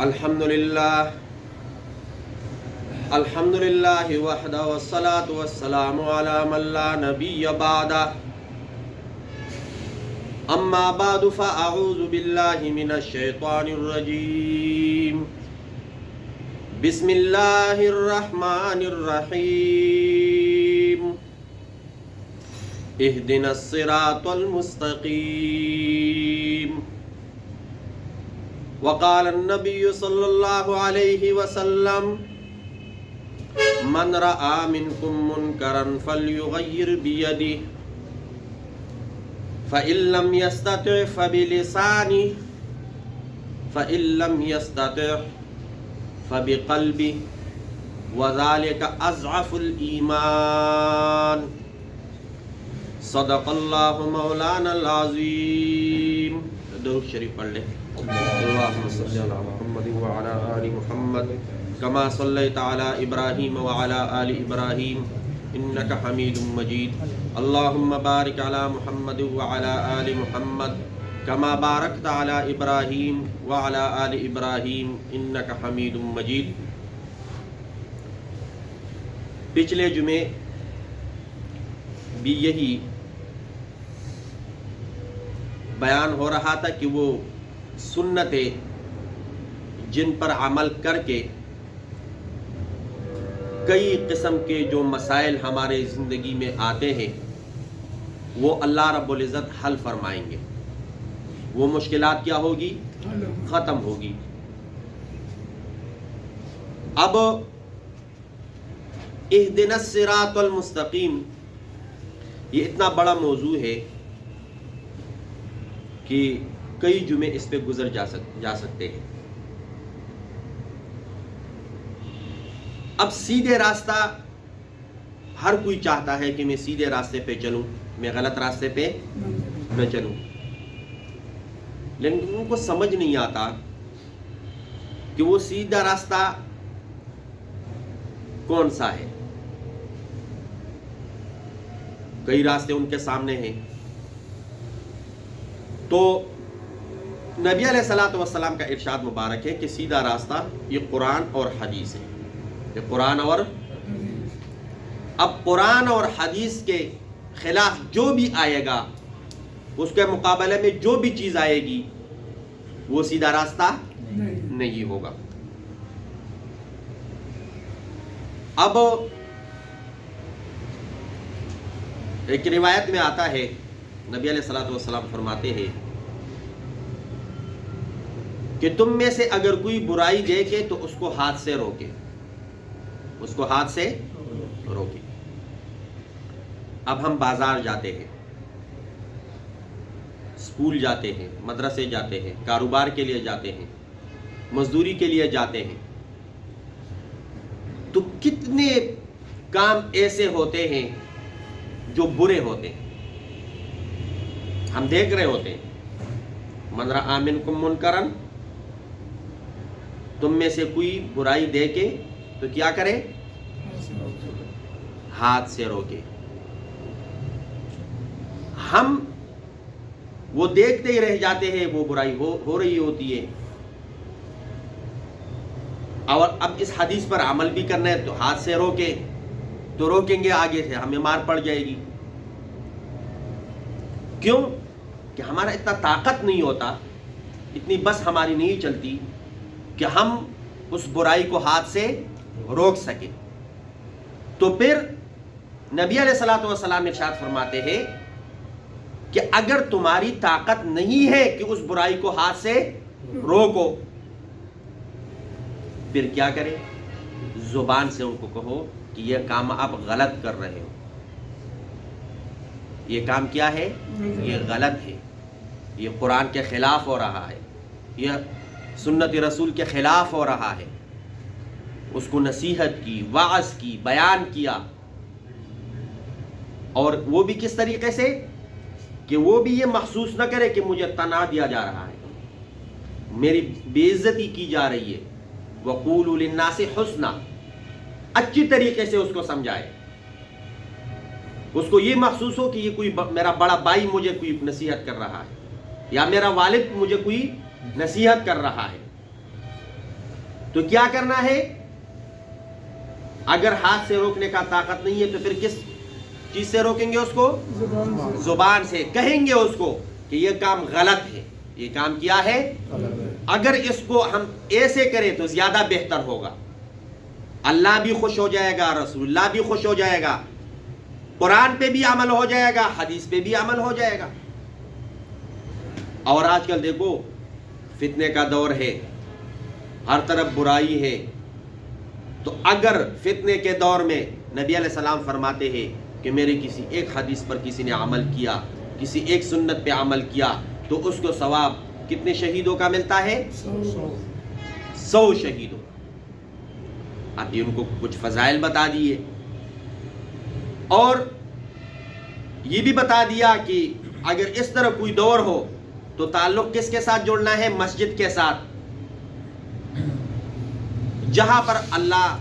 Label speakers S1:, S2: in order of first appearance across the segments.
S1: الحمدللہ وحدہ والصلاة والسلام علی من لا نبی بعدہ اما بعد فاعوذ باللہ من الشیطان الرجیم بسم اللہ الرحمن الرحیم اہدنا الصراط المستقیم وقال النبی صلی اللہ علیہ وسلم من رأى منکم منکرا فلیغیر بیدہ فإن لم يستطع فبلسانه فإن لم يستطع فبقلبه وذلك أضعف الإيمان صدق اللہ مولانا العظیم. درود شریف پڑھ لیں. اللہم صلی علی محمد وعلی آل محمد کما صلیت علی ابراہیم وعلی آل ابراہیم انک حمید مجید. اللہم بارک علی محمد وعلی آل محمد کما بارکت علی ابراہیم وعلی آل ابراہیم انک حمید مجید. پچھلے جمعے بھی یہی بیان ہو رہا تھا کہ وہ سنتیں جن پر عمل کر کے کئی قسم کے جو مسائل ہمارے زندگی میں آتے ہیں وہ اللہ رب العزت حل فرمائیں گے. وہ مشکلات کیا ہوگی؟ ختم ہوگی. اب اہدنا الصراط المستقیم یہ اتنا بڑا موضوع ہے کہ کئی جمعے اس پہ گزر جا سکتے ہیں. اب سیدھے راستہ ہر کوئی چاہتا ہے کہ میں سیدھے راستے پہ چلوں، میں غلط راستے پہ نہ چلوں، لیکن ان کو سمجھ نہیں آتا کہ وہ سیدھا راستہ کون سا ہے. کئی راستے ان کے سامنے ہیں. تو نبی علیہ الصلوۃ والسلام کا ارشاد مبارک ہے کہ سیدھا راستہ یہ قرآن اور حدیث ہے. یہ قرآن اور اب قرآن اور حدیث کے خلاف جو بھی آئے گا اس کے مقابلے میں جو بھی چیز آئے گی وہ سیدھا راستہ نہیں ہوگا. اب ایک روایت میں آتا ہے نبی علیہ الصلوۃ والسلام فرماتے ہیں کہ تم میں سے اگر کوئی برائی دیکھے تو اس کو ہاتھ سے روکے، اس کو ہاتھ سے روکے. اب ہم بازار جاتے ہیں، اسکول جاتے ہیں، مدرسے جاتے ہیں، کاروبار کے لیے جاتے ہیں، مزدوری کے لیے جاتے ہیں، تو کتنے کام ایسے ہوتے ہیں جو برے ہوتے ہیں. ہم دیکھ رہے ہوتے ہیں من رأى منکم منکرا، تم میں سے کوئی برائی دیکھے تو کیا کرے؟ ہاتھ سے روکے. ہم وہ دیکھتے ہی رہ جاتے ہیں، وہ برائی ہو رہی ہوتی ہے. اور اب اس حدیث پر عمل بھی کرنا ہے تو ہاتھ سے روکے، تو روکیں گے آگے سے ہمیں مار پڑ جائے گی. کیوں کہ ہمارا اتنا طاقت نہیں ہوتا، اتنی بس ہماری نہیں چلتی کہ ہم اس برائی کو ہاتھ سے روک سکیں. تو پھر نبی علیہ الصلوۃ والسلام ارشاد فرماتے ہیں کہ اگر تمہاری طاقت نہیں ہے کہ اس برائی کو ہاتھ سے روکو پھر کیا کرے؟ زبان سے ان کو کہو کہ یہ کام آپ غلط کر رہے ہو، یہ کام کیا ہے؟ یہ غلط ہے، یہ قرآن کے خلاف ہو رہا ہے، یہ سنت رسول کے خلاف ہو رہا ہے. اس کو نصیحت کی، وعظ کی، بیان کیا. اور وہ بھی کس طریقے سے کہ وہ بھی یہ محسوس نہ کرے کہ مجھے تنا دیا جا رہا ہے، میری بے عزتی کی جا رہی ہے. وَقُولُوا لِلنَّاسِ حُسْنًا، اچھی طریقے سے اس کو سمجھائے. اس کو یہ محسوس ہو کہ یہ کوئی میرا بڑا بھائی مجھے کوئی نصیحت کر رہا ہے، یا میرا والد مجھے کوئی نصیحت کر رہا ہے. تو کیا کرنا ہے؟ اگر ہاتھ سے روکنے کا طاقت نہیں ہے تو پھر کس چیز سے روکیں گے اس کو؟ زبان سے کہیں گے اس کو کہ یہ کام غلط ہے، یہ کام کیا ہے؟ اگر اس کو ہم ایسے کریں تو زیادہ بہتر ہوگا، اللہ بھی خوش ہو جائے گا، رسول اللہ بھی خوش ہو جائے گا، قرآن پہ بھی عمل ہو جائے گا، حدیث پہ بھی عمل ہو جائے گا۔ اور آج کل دیکھو فتنے کا دور ہے، ہر طرف برائی ہے، تو اگر فتنے کے دور میں نبی علیہ السلام فرماتے ہیں کہ میرے کسی ایک حدیث پر کسی نے عمل کیا، کسی ایک سنت پہ عمل کیا، تو اس کو ثواب کتنے شہیدوں کا ملتا ہے؟ 100 شہیدوں۔ ابھی ان کو کچھ فضائل بتا دیے اور یہ بھی بتا دیا کہ اگر اس طرح کوئی دور ہو تو تعلق کس کے ساتھ جوڑنا ہے؟ مسجد کے ساتھ، جہاں پر اللہ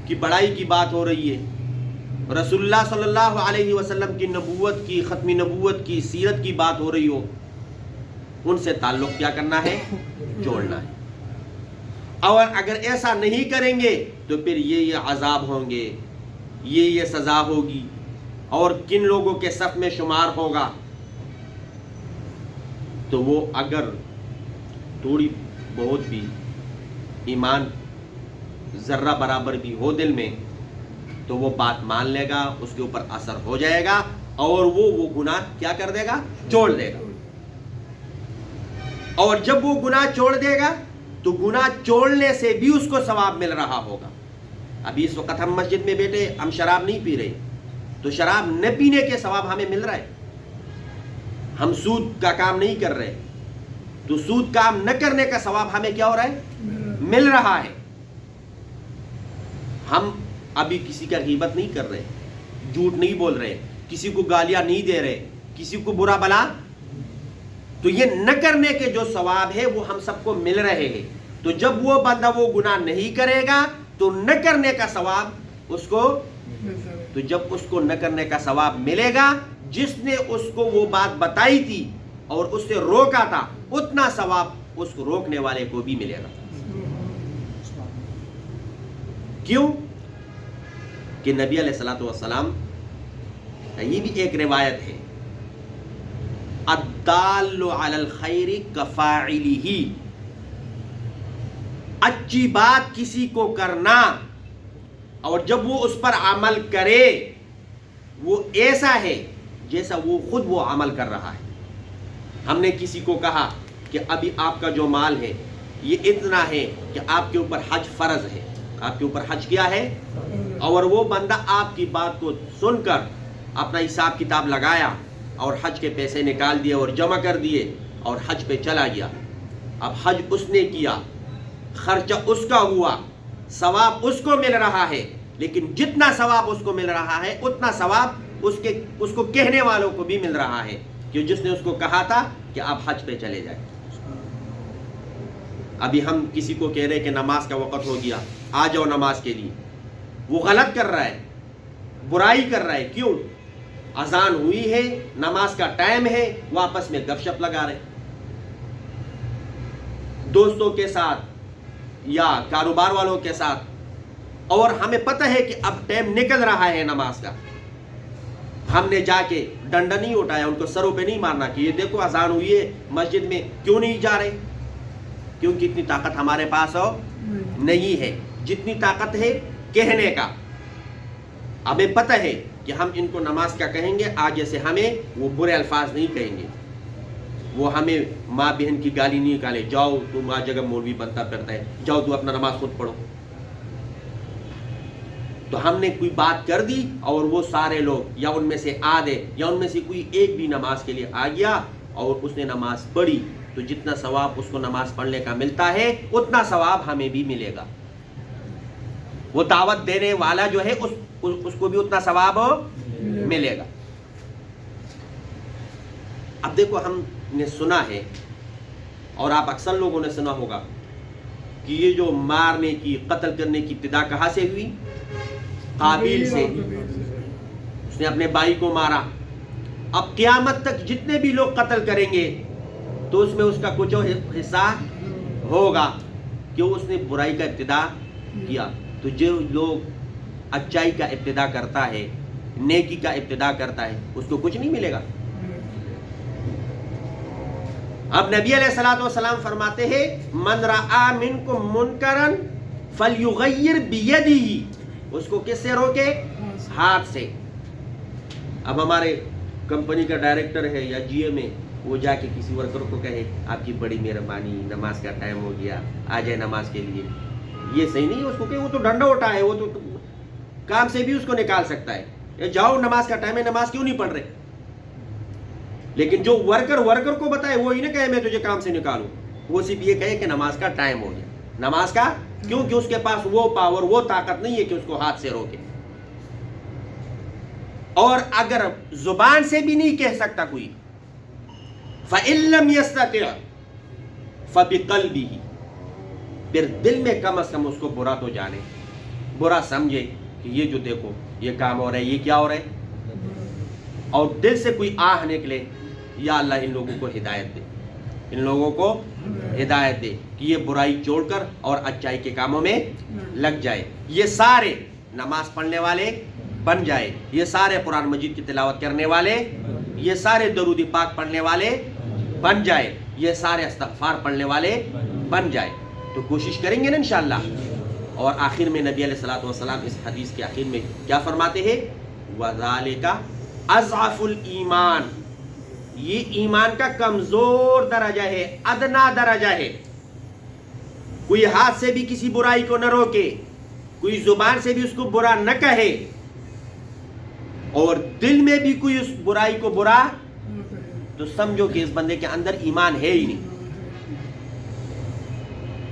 S1: کی بڑائی کی بات ہو رہی ہے، رسول اللہ صلی اللہ علیہ وسلم کی نبوت کی، ختمی نبوت کی، سیرت کی بات ہو رہی ہو، ان سے تعلق کیا کرنا ہے؟ جوڑنا ہے۔ اور اگر ایسا نہیں کریں گے تو پھر یہ عذاب ہوں گے، یہ سزا ہوگی، اور کن لوگوں کے صف میں شمار ہوگا؟ تو وہ اگر تھوڑی بہت بھی ایمان ذرہ برابر بھی ہو دل میں تو وہ بات مان لے گا، اس کے اوپر اثر ہو جائے گا اور وہ گناہ کیا کر دے گا؟ چھوڑ دے گا۔ اور جب وہ گناہ چھوڑ دے گا تو گناہ چھوڑنے سے بھی اس کو ثواب مل رہا ہوگا۔ ابھی اس وقت ہم مسجد میں بیٹھے، ہم شراب نہیں پی رہے، تو شراب نہ پینے کے ثواب ہمیں مل رہا ہے۔ ہم سود کا کام نہیں کر رہے، تو سود کام نہ کرنے کا ثواب ہمیں کیا ہو رہا ہے؟ مل رہا ہے۔ ہم ابھی کسی کا غیبت نہیں کر رہے، جھوٹ نہیں بول رہے، کسی کو گالیاں نہیں دے رہے، کسی کو برا بلا، تو یہ نہ کرنے کے جو ثواب ہے وہ ہم سب کو مل رہے ہیں۔ تو جب وہ بندہ وہ گناہ نہیں کرے گا تو نہ کرنے کا ثواب اس کو، تو جب اس کو نہ کرنے کا ثواب ملے گا، جس نے اس کو وہ بات بتائی تھی اور اس سے روکا تھا، اتنا ثواب اس کو روکنے والے کو بھی ملے گا۔ کیوں؟ کہ نبی علیہ الصلوۃ والسلام، یہ بھی ایک روایت ہے، الدال علی الخیر کفاعلہ، اچھی بات کسی کو کرنا اور جب وہ اس پر عمل کرے وہ ایسا ہے جیسا وہ خود وہ عمل کر رہا ہے۔ ہم نے کسی کو کہا کہ ابھی آپ کا جو مال ہے یہ اتنا ہے کہ آپ کے اوپر حج فرض ہے، آپ کے اوپر حج کیا ہے، اور وہ بندہ آپ کی بات کو سن کر اپنا حساب کتاب لگایا اور حج کے پیسے نکال دیے اور جمع کر دیے اور حج پہ چلا گیا۔ اب حج اس نے کیا، خرچہ اس کا ہوا، ثواب اس کو مل رہا ہے، لیکن جتنا ثواب اس کو مل رہا ہے اتنا ثواب اس کو کہنے والوں کو بھی مل رہا ہے، کہ جس نے اس کو کہا تھا کہ آپ حج پہ چلے جائیں۔ ابھی ہم کسی کو کہہ رہے کہ نماز کا وقت ہو گیا، آ جاؤ نماز کے لیے، وہ غلط کر رہا ہے، برائی کر رہا ہے۔ کیوں؟ اذان ہوئی ہے، نماز کا ٹائم ہے، وہ آپس میں گپ شپ لگا رہے، دوستوں کے ساتھ یا کاروبار والوں کے ساتھ، اور ہمیں پتہ ہے کہ اب ٹائم نکل رہا ہے نماز کا۔ ہم نے جا کے ڈنڈا نہیں اٹھایا، ان کو سروں پہ نہیں مارنا کہ یہ دیکھو اذان ہوئی ہے مسجد میں کیوں نہیں جا رہے، کیونکہ اتنی طاقت ہمارے پاس ہو نہیں ہے جتنی طاقت ہے کہنے کا۔ ہمیں پتہ ہے کہ ہم ان کو نماز کا کہیں گے، آگے سے ہمیں وہ برے الفاظ نہیں کہیں گے، وہ ہمیں ماں بہن کی گالی نہیں نکالے، جاؤ تو ماں جگہ مولوی بنتا پھرتا ہے، جاؤ تو اپنا نماز خود پڑھو۔ تو ہم نے کوئی بات کر دی اور وہ سارے لوگ یا ان میں سے آدھے یا ان میں سے کوئی ایک بھی نماز کے لیے آ گیا اور اس نے نماز پڑھی، تو جتنا ثواب اس کو نماز پڑھنے کا ملتا ہے اتنا ثواب ہمیں بھی ملے گا۔ وہ دعوت دینے والا جو ہے اس کو بھی اتنا ثواب ملے گا۔ اب دیکھو ہم نے سنا ہے اور آپ اکثر لوگوں نے سنا ہوگا کہ یہ جو مارنے کی، قتل کرنے کی ابتدا کہاں سے ہوئی؟ قابیل سے۔ اس نے اپنے بھائی کو مارا۔ اب قیامت تک جتنے بھی لوگ قتل کریں گے تو اس میں اس کا کچھ حصہ ہوگا، کیوں اس نے برائی کا ابتدا کیا. تو جو لوگ اچائی کا ابتدا کرتا ہے, نیکی کا ابتدا کرتا ہے, اس کو کچھ نہیں ملے گا. اب نبی علیہ الصلوۃ والسلام فرماتے ہیں من رآ منکم منکرا فلیغیر بیدہ, اس کو کس سے روکے؟ ہاتھ سے. اب ہمارے کمپنی کا ڈائریکٹر ہے یا جی ایم ہے, وہ جا کے کسی ورکر کو کہے آپ کی بڑی مہربانی, نماز کا ٹائم ہو گیا, آ جائے نماز کے لیے, یہ صحیح نہیں ہے. اس کو کہ وہ تو ڈنڈا اٹھا ہے, وہ تو کام سے بھی اس کو نکال سکتا ہے. جاؤ نماز کا ٹائم ہے, نماز کیوں نہیں پڑھ رہے؟ لیکن جو ورکر کو بتائے وہ ہی نہ کہے میں تجھے کام سے نکالوں, وہ صرف یہ کہے کہ نماز کا ٹائم ہو گیا. نماز کا, کیونکہ اس کے پاس وہ پاور, وہ طاقت نہیں ہے کہ اس کو ہاتھ سے روکے. اور اگر زبان سے بھی نہیں کہہ سکتا کوئی, فَإِن لَمْ يَسْتَطِعْ فَبِقَلْبِهِ, پھر دل میں کم از کم اس کو برا تو جانے, برا سمجھے کہ یہ جو دیکھو یہ کام ہو رہا ہے, یہ کیا ہو رہا ہے, اور دل سے کوئی آہ نکلے یا اللہ ان لوگوں کو ہدایت دے, ان لوگوں کو ہدایت دے کہ یہ برائی چھوڑ کر اور اچائی کے کاموں میں لگ جائے. یہ سارے نماز پڑھنے والے بن جائے, یہ سارے قرآن مجید کی تلاوت کرنے والے, یہ سارے درود پاک پڑھنے والے بن جائے, یہ سارے استغفار پڑھنے والے بن جائے. تو کوشش کریں گے نا انشاءاللہ. اور آخر میں نبی علیہ الصلوۃ والسلام اس حدیث کے آخر میں کیا فرماتے ہیں؟ وَذَلِكَ اضعف الایمان, یہ ایمان کا کمزور درجہ ہے, ادنا درجہ ہے. کوئی ہاتھ سے بھی کسی برائی کو نہ روکے, کوئی زبان سے بھی اس کو برا نہ کہے, اور دل میں بھی کوئی اس برائی کو برا, تو سمجھو کہ اس بندے کے اندر ایمان ہے ہی نہیں.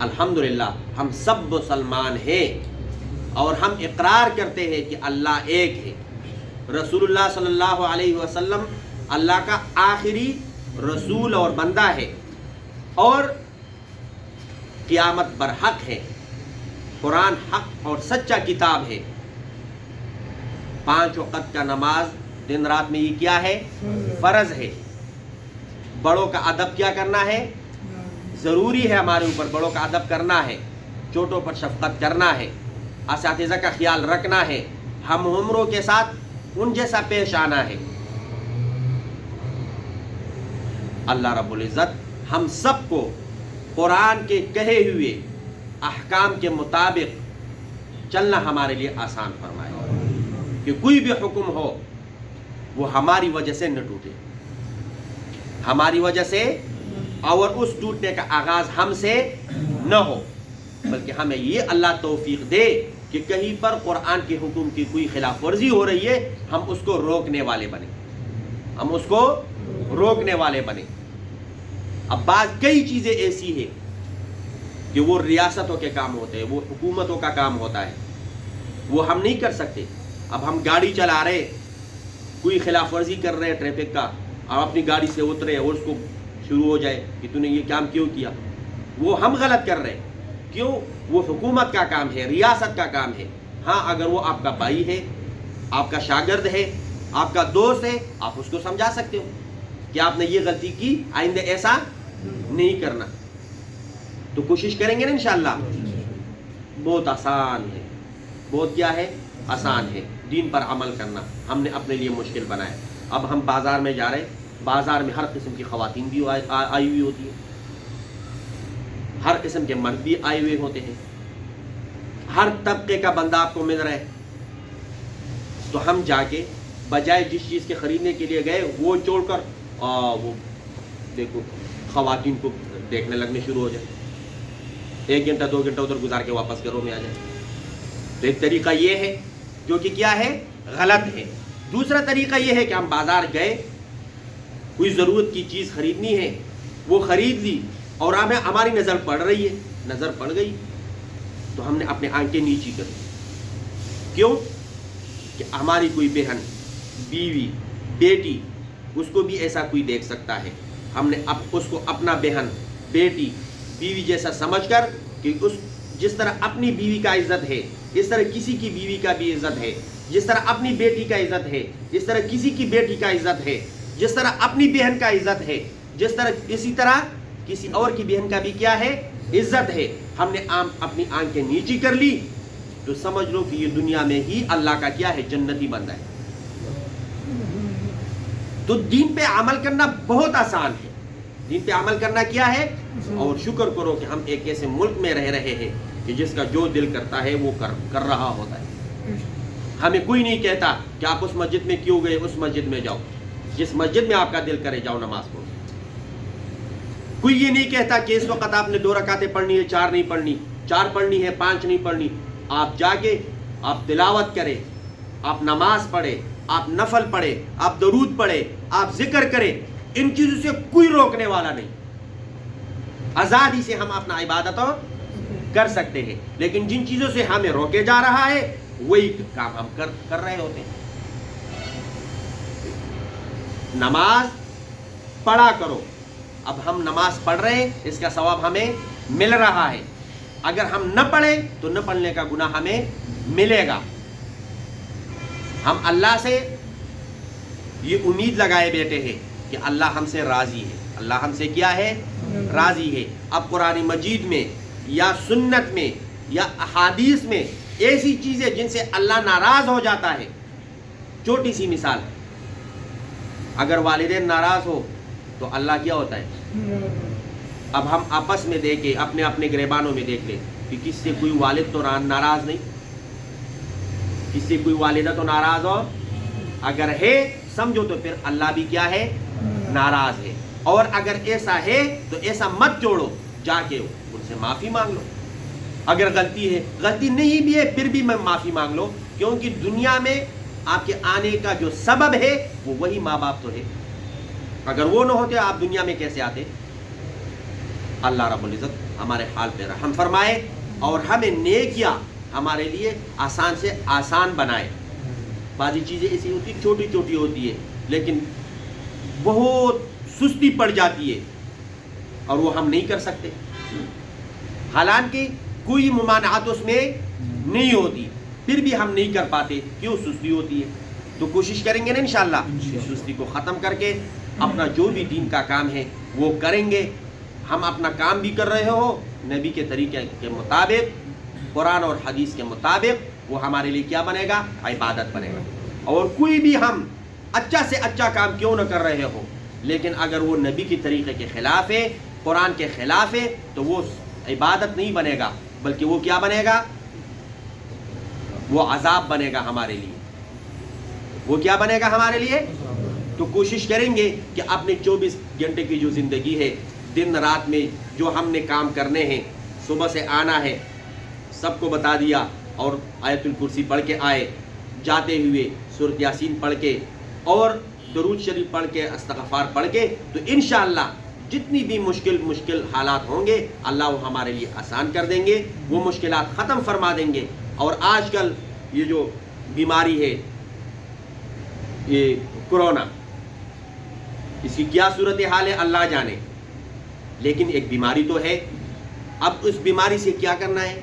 S1: الحمدللہ ہم سب مسلمان ہیں اور ہم اقرار کرتے ہیں کہ اللہ ایک ہے. رسول اللہ صلی اللہ علیہ وسلم اللہ کا آخری رسول اور بندہ ہے, اور قیامت برحق ہے. قرآن حق اور سچا کتاب ہے. 5 وقت کا نماز دن رات میں یہ کیا ہے؟ فرض ہے. بڑوں کا ادب کیا کرنا ہے؟ ضروری ہے ہمارے اوپر بڑوں کا ادب کرنا ہے, چھوٹوں پر شفقت کرنا ہے, اساتذہ کا خیال رکھنا ہے, ہم عمروں کے ساتھ ان جیسا پیش آنا ہے. اللہ رب العزت ہم سب کو قرآن کے کہے ہوئے احکام کے مطابق چلنا ہمارے لیے آسان فرمائے, کہ کوئی بھی حکم ہو وہ ہماری وجہ سے نہ ٹوٹے, ہماری وجہ سے, اور اس ٹوٹنے کا آغاز ہم سے نہ ہو, بلکہ ہمیں یہ اللہ توفیق دے کہ کہیں پر قرآن کے حکم کی کوئی خلاف ورزی ہو رہی ہے, ہم اس کو روکنے والے بنے, ہم اس کو روکنے والے بنے. اب بعض کئی چیزیں ایسی ہیں کہ وہ ریاستوں کے کام ہوتے ہیں, وہ حکومتوں کا کام ہوتا ہے, وہ ہم نہیں کر سکتے. اب ہم گاڑی چلا رہے, کوئی خلاف ورزی کر رہے ہیں ٹریفک کا, اور اپنی گاڑی سے اترے اور اس کو شروع ہو جائے کہ تو نے یہ کام کیوں کیا, وہ ہم غلط کر رہے ہیں. کیوں؟ وہ حکومت کا کام ہے, ریاست کا کام ہے. ہاں اگر وہ آپ کا بھائی ہے, آپ کا شاگرد ہے, آپ کا دوست ہے, آپ اس کو سمجھا سکتے ہو کہ آپ نے یہ غلطی کی, آئندہ ایسا نہیں کرنا. تو کوشش کریں گے نا انشاءاللہ. بہت آسان ہے, بہت کیا ہے, آسان ہے دین پر عمل کرنا. ہم نے اپنے لیے مشکل بنایا. اب ہم بازار میں جا رہے, بازار میں ہر قسم کی خواتین بھی آئی ہوئی ہوتی ہیں, ہر قسم کے مرد بھی آئے ہوئے ہوتے ہیں, ہر طبقے کا بندہ آپ کو مل رہا ہے. تو ہم جا کے بجائے جس چیز کے خریدنے کے لیے گئے وہ چھوڑ کر وہ دیکھو خواتین کو دیکھنے لگنے شروع ہو جائے, 1 گھنٹہ 2 گھنٹہ ادھر گزار کے واپس گھروں میں آ جائے. تو ایک طریقہ یہ ہے جو کہ کیا ہے, غلط ہے. دوسرا طریقہ یہ ہے کہ ہم بازار گئے, کوئی ضرورت کی چیز خریدنی ہے, وہ خرید لی, اور ہماری نظر پڑ رہی ہے, نظر پڑ گئی تو ہم نے اپنے آنکھیں نیچی کر دی. کیوں؟ کہ ہماری کوئی بہن, بیوی, بیٹی, اس کو بھی ایسا کوئی دیکھ سکتا ہے. ہم نے اس کو اپنا بہن, بیٹی, بیوی جیسا سمجھ کر, کہ جس طرح اپنی بیوی کا عزت ہے اس طرح کسی کی بیوی کا بھی عزت ہے, جس طرح اپنی بیٹی کا عزت ہے اس طرح کسی کی بیٹی کا عزت ہے, جس طرح اپنی بہن کا عزت ہے, اسی طرح کسی اور کی بہن کا بھی کیا ہے؟ عزت ہے. ہم نے اپنی آنکھیں نیچی کر لی تو سمجھ لو کہ یہ دنیا میں ہی اللہ کا کیا ہے؟ جنتی بندہ ہے. تو دین پہ عمل کرنا بہت آسان ہے. دین پہ عمل کرنا کیا ہے؟ اور شکر کرو کہ ہم ایک ایسے ملک میں رہ رہے ہیں کہ جس کا جو دل کرتا ہے وہ کر رہا ہوتا ہے. ہمیں کوئی نہیں کہتا کہ آپ اس مسجد میں کیوں گئے، اس مسجد میں جاؤ. جس مسجد میں آپ کا دل کرے جاؤ نماز پڑھو. کوئی یہ نہیں کہتا کہ اس وقت آپ نے 2 رکعتیں پڑھنی ہے، 4 نہیں پڑھنی، 4 پڑھنی ہے، 5 نہیں پڑھنی. آپ جا کے آپ تلاوت کریں، آپ نماز پڑھے، آپ نفل پڑھے، آپ درود پڑھے، آپ ذکر کریں. ان چیزوں سے کوئی روکنے والا نہیں. آزادی سے ہم اپنا عبادتوں کر سکتے ہیں، لیکن جن چیزوں سے ہمیں روکے جا رہا ہے وہی کام ہم کر رہے ہوتے ہیں. نماز پڑھا کرو. اب ہم نماز پڑھ رہے ہیں، اس کا ثواب ہمیں مل رہا ہے. اگر ہم نہ پڑھیں تو نہ پڑھنے کا گناہ ہمیں ملے گا. ہم اللہ سے یہ امید لگائے بیٹھے ہیں کہ اللہ ہم سے راضی ہے. اللہ ہم سے کیا ہے؟ راضی ہے. اب قرآن مجید میں یا سنت میں یا احادیث میں ایسی چیزیں جن سے اللہ ناراض ہو جاتا ہے. چھوٹی سی مثال، اگر والدین ناراض ہو تو اللہ کیا ہوتا ہے؟ اب ہم آپس میں دیکھیں، اپنے اپنے گریبانوں میں دیکھ لیں کہ کس سے کوئی والد تو ناراض نہیں، کس سے کوئی والدہ تو ناراض ہو. اگر ہے سمجھو تو پھر اللہ بھی کیا ہے؟ ناراض ہے. اور اگر ایسا ہے تو ایسا مت جوڑو، جا کے ان سے معافی مانگ لو. اگر غلطی ہے، غلطی نہیں بھی ہے پھر بھی میں معافی مانگ لو، کیونکہ دنیا میں آپ کے آنے کا جو سبب ہے وہ وہی ماں باپ تو ہے. اگر وہ نہ ہوتے آپ دنیا میں کیسے آتے؟ اللہ رب العزت ہمارے حال پہ رحم فرمائے اور ہمیں نیکیاں ہمارے لیے آسان سے آسان بنائے. بعضی چیزیں ایسی ہوتی چھوٹی چھوٹی ہوتی ہے لیکن بہت سستی پڑ جاتی ہے اور وہ ہم نہیں کر سکتے، حالانکہ کوئی ممانعت اس میں نہیں ہوتی، پھر بھی ہم نہیں کر پاتے. کیوں؟ سستی ہوتی ہے. تو کوشش کریں گے نا انشاءاللہ اس سستی کو ختم کر کے اپنا جو بھی دین کا کام ہے وہ کریں گے. ہم اپنا کام بھی کر رہے ہو نبی کے طریقے کے مطابق، قرآن اور حدیث کے مطابق، وہ ہمارے لیے کیا بنے گا؟ عبادت بنے گا. اور کوئی بھی ہم اچھا سے اچھا کام کیوں نہ کر رہے ہو، لیکن اگر وہ نبی کی طریقے کے خلاف ہے، قرآن کے خلاف ہے، تو وہ عبادت نہیں بنے گا، بلکہ وہ کیا بنے گا؟ وہ عذاب بنے گا ہمارے لیے. وہ کیا بنے گا ہمارے لیے؟ تو کوشش کریں گے کہ اپنے 24 گھنٹے کی جو زندگی ہے، دن رات میں جو ہم نے کام کرنے ہیں، صبح سے آنا ہے، سب کو بتا دیا اور آیت الکرسی پڑھ کے آئے، جاتے ہوئے سورۃ یاسین پڑھ کے اور درود شریف پڑھ کے استغفار پڑھ کے، تو انشاءاللہ جتنی بھی مشکل حالات ہوں گے اللہ وہ ہمارے لیے آسان کر دیں گے، وہ مشکلات ختم فرما دیں گے. اور آج کل یہ جو بیماری ہے، یہ کرونا، اس کی کیا صورتحال ہے اللہ جانے، لیکن ایک بیماری تو ہے. اب اس بیماری سے کیا کرنا ہے؟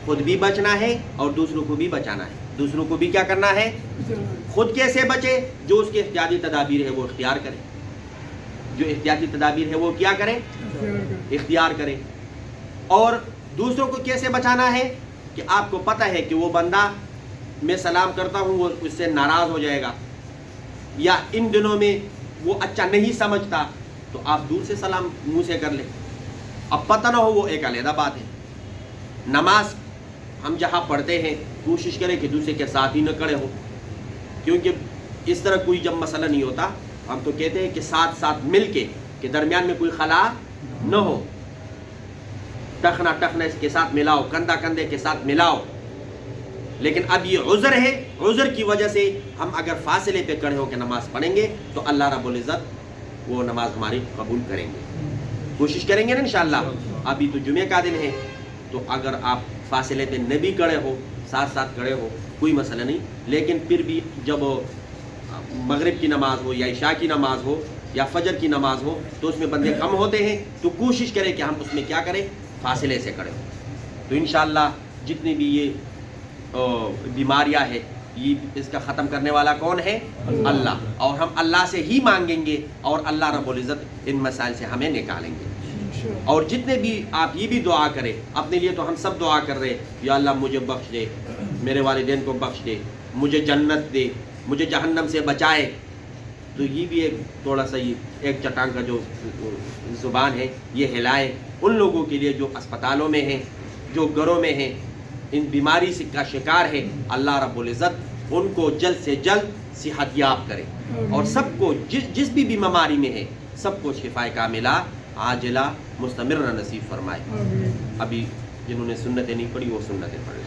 S1: خود بھی بچنا ہے اور دوسروں کو بھی بچانا ہے. دوسروں کو بھی کیا کرنا ہے؟ خود کیسے بچے؟ جو اس کے احتیاطی تدابیر ہے وہ اختیار کرے. جو احتیاطی تدابیر ہے وہ کیا کریں؟ اختیار کریں. اور دوسروں کو کیسے بچانا ہے؟ کہ آپ کو پتہ ہے کہ وہ بندہ میں سلام کرتا ہوں وہ اس سے ناراض ہو جائے گا، یا ان دنوں میں وہ اچھا نہیں سمجھتا، تو آپ دور سے سلام منہ سے کر لیں. اب پتہ نہ ہو وہ ایک علیحدہ بات ہے. نماز ہم جہاں پڑھتے ہیں کوشش کریں کہ دوسرے کے ساتھ ہی نہ کھڑے ہو، کیونکہ اس طرح کوئی جب مسئلہ نہیں ہوتا ہم تو کہتے ہیں کہ ساتھ مل کے، کہ درمیان میں کوئی خلا نہ ہو. ٹخنا اس کے ساتھ ملاؤ، کندھا کندھے کے ساتھ ملاؤ. لیکن اب یہ عذر ہے، عذر کی وجہ سے ہم اگر فاصلے پہ کھڑے ہو کے نماز پڑھیں گے تو اللہ رب العزت وہ نماز ہماری قبول کریں گے. کوشش کریں گے نا انشاءاللہ. ابھی تو جمعہ کا دن ہے، تو اگر آپ فاصلے پہ نہ بھی کھڑے ہو، ساتھ کھڑے ہو، کوئی مسئلہ نہیں. لیکن پھر بھی جب مغرب کی نماز ہو یا عشاء کی نماز ہو یا فجر کی نماز ہو تو اس میں بندے کم ہوتے ہیں، تو کوشش کریں کہ ہم اس میں کیا کریں؟ فاصلے سے کھڑے ہوں. تو انشاءاللہ جتنی بھی یہ بیماریاں ہے، یہ اس کا ختم کرنے والا کون ہے؟ اللہ. اور ہم اللہ سے ہی مانگیں گے اور اللہ رب العزت ان مسائل سے ہمیں نکالیں گے. اور جتنے بھی آپ یہ بھی دعا کریں اپنے لیے، تو ہم سب دعا کر رہے ہیں یا اللہ مجھے بخش دے، میرے والدین کو بخش دے، مجھے جنت دے، مجھے جہنم سے بچائے. تو یہ بھی ایک تھوڑا سا یہ ایک چٹان کا جو زبان ہے یہ ہلائے ان لوگوں کے لیے جو اسپتالوں میں ہیں، جو گھروں میں ہیں، ان بیماری سے کا شکار ہے. اللہ رب العزت ان کو جلد سے جلد صحت یاب کرے، اور سب کو جس بھی بیماری میں ہے سب کو شفا کاملہ عاجلہ مستمرہ نصیب فرمائے. ابھی جنہوں نے سنتیں نہیں پڑھی وہ سنتیں پڑھ لیں.